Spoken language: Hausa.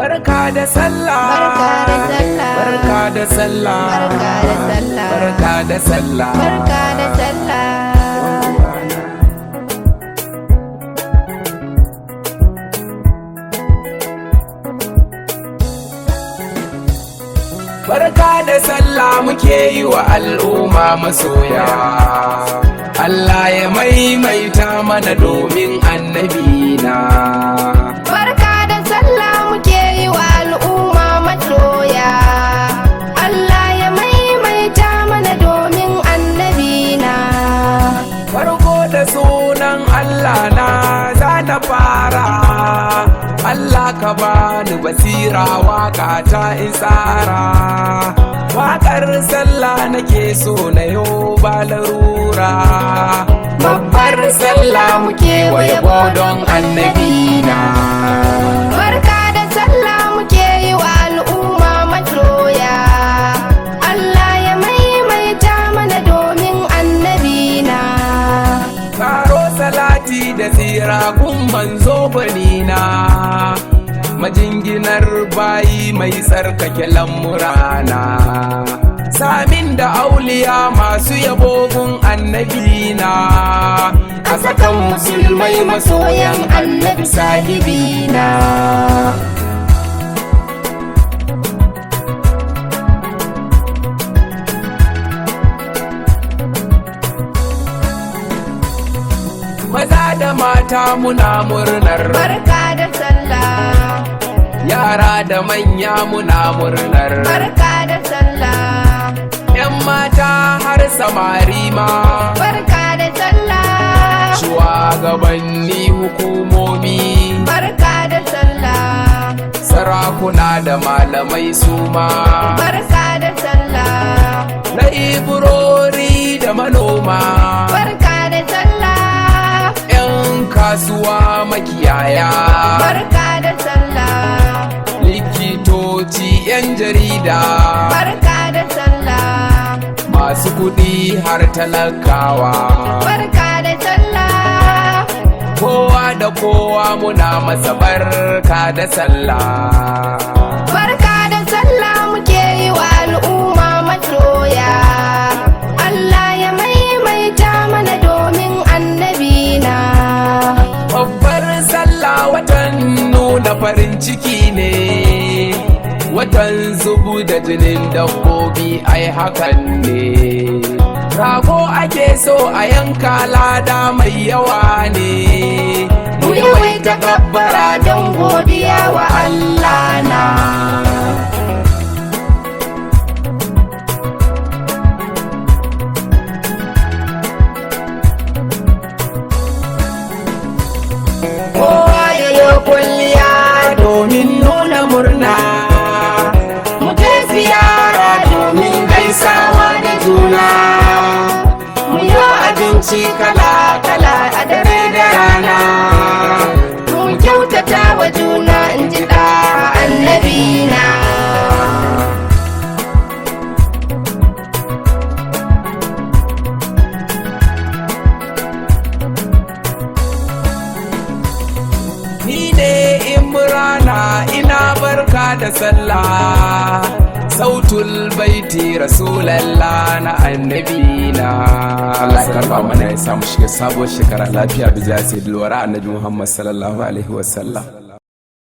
Barka da sallah, barka da sallah, barka da sallah, barka da sallah. barka da sallah muke yi wa al'umma masoya. Allah ya maimaita mana domin annabina. Barka da sallah muke yi wa al'umma masoya. Allah ya maimaita mana domin annabina. Farko da sunan Allah na za na fara. Allah ka bani basira waka ta isara. Waƙar sallah nake so na yau ba larura. Babbar sallah muke wa yabo don annabina. Barka da sallah muke yi wa al'umma masoya. Allah ya maimaita mana domin annabina. Karo salati da tsira kun manzo banina. Majinginar bayi mai tsarkake lamurana. Samin da auliya masu yabobin annabina. A sakan musulmai masoyan annabi sahibina. Maza da mata muna murnar Barka da sallah. yara da manya muna murnar Barka da sallah. 'yan mata har samari ma. Barka da sallah. Shugabanni hukumomi, Barka da sallah. sarakuna da malamai su ma. Barka da sallah. Laiburori da manoma, Barka da sallah. 'yan kasuwa makiyaya, Barka da sallah. likitoci 'yan jarida, Barka da sallah. masu kuɗi har talakawa. Barka da sallah. Kowa da kowa muna masa barka da sallah. Barka da sallah muke yi wa al'umma masoya. Allah ya maimaita mana domin annabina. Babbar sallah watan nuna farin ciki ne, watan zubu da jinin dabbobi ai hakan ne. Rago ake so a yanka lada mai yawa ne, mu yawaita gabbara don godiya wa Allah na. Kowa ya yi kulliya domin nuna murna, mu kai ziyara domin gaisawa da juna, mu yi abinci kala-kala a dare da rana, mu kyautata wa juna in ji da annabina. Ni ne Imrana ina barka da sallah, sautul baiti rasulallah na annabina. Allah ya karba mana ya samu shiga sabuwar shekara lafiya da jasi da lura annabi Muhammad sallallahu alaihi wasallam.